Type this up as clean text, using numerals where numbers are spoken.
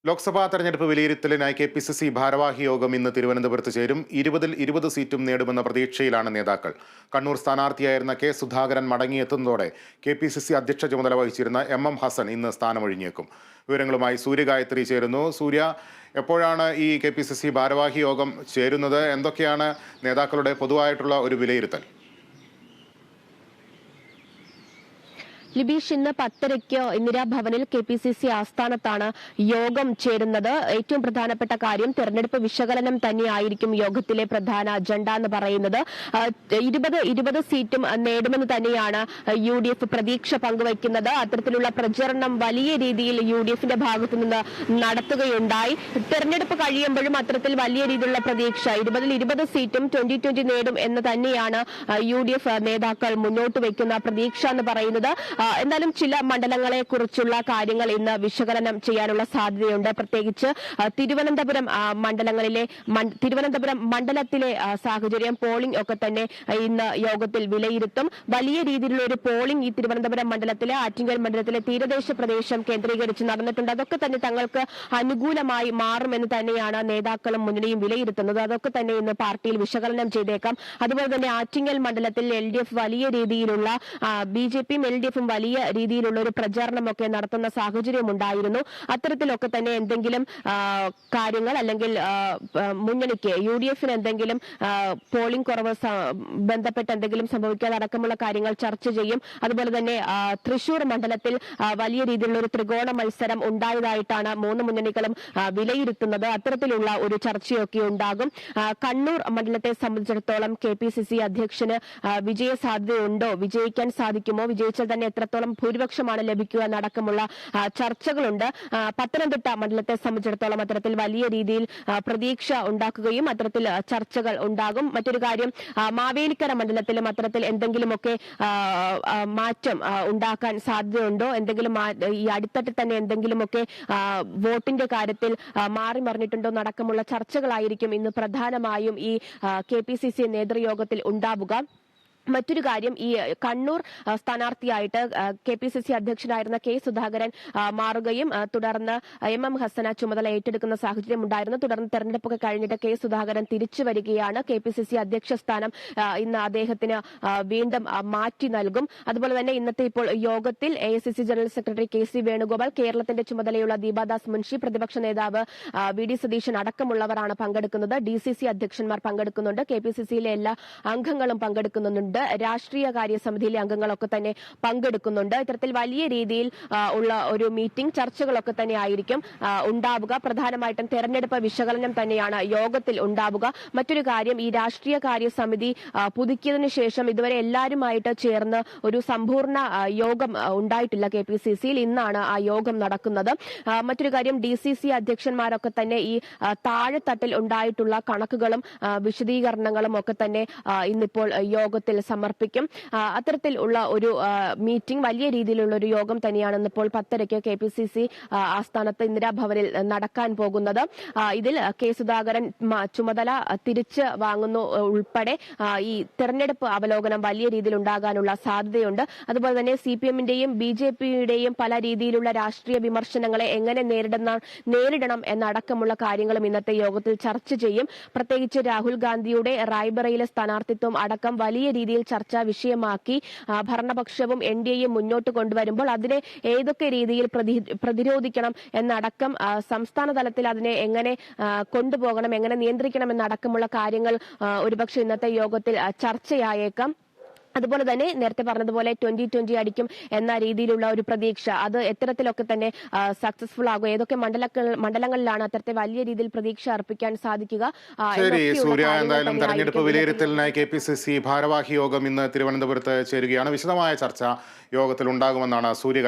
ലോക്സഭാ തെരഞ്ഞെടുപ്പ് വിലയിരുത്തലിനായി കെ.പി.സി.സി ഭാരവാഹി യോഗം ഇന്ന് തിരുവനന്തപുരത്ത് ചേരും. 20-20 സീറ്റും നേടുമെന്ന പ്രതീക്ഷയിലാണ് നേതാക്കൾ. കണ്ണൂർ സ്ഥാനാർത്ഥിയായിരുന്ന കെ സുധാകരൻ മടങ്ങിയെത്തുന്നതോടെ കെ.പി.സി.സി അധ്യക്ഷ ചുമതല വഹിച്ചിരുന്ന എം ഹസൻ ഇന്ന് സ്ഥാനമൊഴിഞ്ഞേക്കും. വിവരങ്ങളുമായി സൂര്യഗായത്രി ചേരുന്നു. സൂര്യ, എപ്പോഴാണ് ഈ കെ.പി.സി.സി ഭാരവാഹി യോഗം ചേരുന്നത്? എന്തൊക്കെയാണ് നേതാക്കളുടെ പൊതുവായിട്ടുള്ള ഒരു വിലയിരുത്തൽ? ലിബീഷ്, ഇന്ന് 10:30 ഇന്ദിരാഭവനിൽ കെ.പി.സി.സി ആസ്ഥാനത്താണ് യോഗം ചേരുന്നത്. ഏറ്റവും പ്രധാനപ്പെട്ട കാര്യം തെരഞ്ഞെടുപ്പ് വിശകലനം തന്നെയായിരിക്കും യോഗത്തിലെ പ്രധാന അജണ്ട എന്ന് പറയുന്നത്. 20 സീറ്റും നേടുമെന്ന് തന്നെയാണ് UDF പ്രതീക്ഷ പങ്കുവയ്ക്കുന്നത്. അത്തരത്തിലുള്ള പ്രചരണം വലിയ രീതിയിൽ UDFന്റെ ഭാഗത്തു നിന്ന് നടത്തുകയുണ്ടായി. തെരഞ്ഞെടുപ്പ് കഴിയുമ്പോഴും അത്തരത്തിൽ വലിയ രീതിയിലുള്ള പ്രതീക്ഷ 20 സീറ്റും 2020 നേടും എന്ന് തന്നെയാണ് UDF നേതാക്കൾ മുന്നോട്ട് വയ്ക്കുന്ന പ്രതീക്ഷ എന്ന് പറയുന്നത്. എന്നാലും ചില മണ്ഡലങ്ങളെ കുറിച്ചുള്ള കാര്യങ്ങൾ ഇന്ന് വിശകലനം ചെയ്യാനുള്ള സാധ്യതയുണ്ട്. പ്രത്യേകിച്ച് തിരുവനന്തപുരം മണ്ഡലത്തിലെ സാഹചര്യം, പോളിംഗ് ഒക്കെ തന്നെ ഇന്ന് യോഗത്തിൽ വിലയിരുത്തും. വലിയ രീതിയിലുള്ള ഒരു പോളിംഗ് ഈ തിരുവനന്തപുരം മണ്ഡലത്തിലെ, ആറ്റിങ്ങൽ മണ്ഡലത്തിലെ തീരദേശ പ്രദേശം കേന്ദ്രീകരിച്ച് നടന്നിട്ടുണ്ട്. അതൊക്കെ തന്നെ തങ്ങൾക്ക് അനുകൂലമായി മാറുമെന്ന് തന്നെയാണ് നേതാക്കളും മുന്നണിയും വിലയിരുത്തുന്നത്. അതൊക്കെ തന്നെ ഇന്ന് പാർട്ടിയിൽ വിശകലനം ചെയ്തേക്കാം. അതുപോലെ തന്നെ ആറ്റിങ്ങൽ മണ്ഡലത്തിൽ LDF വലിയ രീതിയിലുള്ള BJPയും LDFും വലിയ രീതിയിലുള്ള ഒരു പ്രചാരണമൊക്കെ നടത്തുന്ന സാഹചര്യം ഉണ്ടായിരുന്നു. അത്തരത്തിലൊക്കെ തന്നെ എന്തെങ്കിലും കാര്യങ്ങൾ അല്ലെങ്കിൽ മുന്നണിക്ക് UDFന് എന്തെങ്കിലും പോളിംഗ് കുറവ് ബന്ധപ്പെട്ട് എന്തെങ്കിലും സംഭവിക്കാതെ അടക്കമുള്ള കാര്യങ്ങൾ ചർച്ച ചെയ്യും. അതുപോലെ തന്നെ തൃശൂർ മണ്ഡലത്തിൽ വലിയ രീതിയിലുള്ള ഒരു ത്രികോണ മത്സരം ഉണ്ടായതായിട്ടാണ് മൂന്ന് മുന്നണികളും വിലയിരുത്തുന്നത്. അത്തരത്തിലുള്ള ഒരു ചർച്ചയൊക്കെ ഉണ്ടാകും. കണ്ണൂർ മണ്ഡലത്തെ സംബന്ധിച്ചിടത്തോളം KPCC അധ്യക്ഷന് വിജയ സാധ്യതയുണ്ടോ, വിജയിക്കാൻ സാധിക്കുമോ, വിജയിച്ചാൽ തന്നെ എത്രത്തോളം ഭൂരിപക്ഷമാണ് ലഭിക്കുക എന്നടക്കമുള്ള ചർച്ചകളുണ്ട്. പത്തനംതിട്ട മണ്ഡലത്തെ സംബന്ധിച്ചിടത്തോളം അത്തരത്തിൽ വലിയ രീതിയിൽ പ്രതീക്ഷ ഉണ്ടാക്കുകയും അത്തരത്തിൽ ചർച്ചകൾ ഉണ്ടാകും. മറ്റൊരു കാര്യം, മാവേലിക്കര മണ്ഡലത്തിലും അത്തരത്തിൽ എന്തെങ്കിലുമൊക്കെ മാറ്റം ഉണ്ടാക്കാൻ സാധ്യതയുണ്ടോ, എന്തെങ്കിലും ഈ അടിത്തട്ടിൽ തന്നെ എന്തെങ്കിലുമൊക്കെ വോട്ടിന്റെ കാര്യത്തിൽ മാറി മറിഞ്ഞിട്ടുണ്ടോ എന്നടക്കമുള്ള ചർച്ചകളായിരിക്കും ഇന്ന് പ്രധാനമായും ഈ KPCC നേതൃയോഗത്തിൽ ഉണ്ടാവുക. മറ്റൊരു കാര്യം, ഈ കണ്ണൂർ സ്ഥാനാർത്ഥിയായിട്ട് KPCC അധ്യക്ഷനായിരുന്ന കെ സുധാകരൻ മാറുകയും തുടർന്ന് എം ഹസന ചുമതല ഏറ്റെടുക്കുന്ന സാഹചര്യം ഉണ്ടായിരുന്നു. തുടർന്ന് തെരഞ്ഞെടുപ്പൊക്കെ കഴിഞ്ഞിട്ട് കെ സുധാകരൻ തിരിച്ചു വരികയാണ്. KPCC അധ്യക്ഷ സ്ഥാനം ഇന്ന് അദ്ദേഹത്തിന് വീണ്ടും മാറ്റി നൽകും. അതുപോലെ തന്നെ ഇന്നത്തെ ഇപ്പോൾ യോഗത്തിൽ AICC general secretary KC Venugopal, കേരളത്തിന്റെ ചുമതലയുള്ള ദീപാദാസ് മുൻഷി, പ്രതിപക്ഷ നേതാവ് VD സതീശൻ അടക്കമുള്ളവരാണ് പങ്കെടുക്കുന്നത്. DCC അധ്യക്ഷന്മാർ പങ്കെടുക്കുന്നുണ്ട്. KPCCയിലെ എല്ലാ അംഗങ്ങളും പങ്കെടുക്കുന്നുണ്ട്. രാഷ്ട്രീയ കാര്യ സമിതിയിലെ അംഗങ്ങളൊക്കെ തന്നെ പങ്കെടുക്കുന്നുണ്ട്. ഇത്തരത്തിൽ വലിയ രീതിയിൽ ഉള്ള ഒരു മീറ്റിംഗ്, ചർച്ചകളൊക്കെ തന്നെ ആയിരിക്കും ഉണ്ടാവുക. പ്രധാനമായിട്ടും തെരഞ്ഞെടുപ്പ് വിശകലനം തന്നെയാണ് യോഗത്തിൽ ഉണ്ടാവുക. മറ്റൊരു കാര്യം, ഈ രാഷ്ട്രീയ കാര്യ സമിതി പുതുക്കിയതിനു ശേഷം ഇതുവരെ എല്ലാവരുമായിട്ട് ചേർന്ന് ഒരു സമ്പൂർണ്ണ യോഗം ഉണ്ടായിട്ടില്ല KPCCയിൽ. ഇന്നാണ് ആ യോഗം നടക്കുന്നത്. മറ്റൊരു കാര്യം, DCC അധ്യക്ഷന്മാരൊക്കെ തന്നെ ഈ താഴെത്തട്ടിൽ ഉണ്ടായിട്ടുള്ള കണക്കുകളും വിശദീകരണങ്ങളും ഒക്കെ തന്നെ ഇന്നിപ്പോൾ യോഗത്തിൽ സമർപ്പിക്കും. അത്തരത്തിൽ ഉള്ള ഒരു മീറ്റിംഗ്, വലിയ രീതിയിലുള്ള ഒരു യോഗം തന്നെയാണ് ഇന്നിപ്പോൾ 10:30 KPCC ആസ്ഥാനത്ത് ഇന്ദിരാഭവനിൽ നടക്കാൻ പോകുന്നത്. ഇതിൽ കെ സുധാകരൻ ചുമതല തിരിച്ച് വാങ്ങുന്നു ഉൾപ്പെടെ ഈ തെരഞ്ഞെടുപ്പ് അവലോകനം വലിയ രീതിയിൽ ഉണ്ടാകാനുള്ള സാധ്യതയുണ്ട്. അതുപോലെ തന്നെ CPMന്റെയും BJPയുടെയും പല രീതിയിലുള്ള രാഷ്ട്രീയ വിമർശനങ്ങളെ എങ്ങനെ നേരിടണം എന്നടക്കമുള്ള കാര്യങ്ങളും ഇന്നത്തെ യോഗത്തിൽ ചർച്ച ചെയ്യും. പ്രത്യേകിച്ച് രാഹുൽ ഗാന്ധിയുടെ റായ്ബറയിലെ സ്ഥാനാർത്ഥിത്വം അടക്കം വലിയ രീതിയിൽ ചർച്ചാ വിഷയമാക്കി ഭരണപക്ഷവും NDAയും മുന്നോട്ട് കൊണ്ടുവരുമ്പോൾ അതിനെ ഏതൊക്കെ രീതിയിൽ പ്രതിരോധിക്കണം എന്നടക്കം സംസ്ഥാന തലത്തിൽ അതിനെ എങ്ങനെ കൊണ്ടുപോകണം, എങ്ങനെ നിയന്ത്രിക്കണം എന്നടക്കമുള്ള കാര്യങ്ങൾ ഒരുപക്ഷെ ഇന്നത്തെ യോഗത്തിൽ ചർച്ചയായേക്കാം. അതുപോലെ തന്നെ നേരത്തെ പറഞ്ഞതുപോലെ 2020 അടിക്കും എന്ന രീതിയിലുള്ള ഒരു പ്രതീക്ഷ, അത് എത്തരത്തിലൊക്കെ തന്നെ സക്സസ്ഫുൾ ആകും, ഏതൊക്കെ മണ്ഡലങ്ങളിലാണ് അത്തരത്തെ വലിയ രീതിയിൽ പ്രതീക്ഷ അർപ്പിക്കാൻ സാധിക്കുക. ശരി സൂര്യ, എന്തായാലും തെരഞ്ഞെടുപ്പ് വിലയിരുത്തലിനായി KPCC ഭാരവാഹി യോഗം ഇന്ന് തിരുവനന്തപുരത്ത് ചേരുകയാണ്. വിശദമായ ചർച്ച യോഗത്തിൽ ഉണ്ടാകുമെന്നാണ് സൂര്യ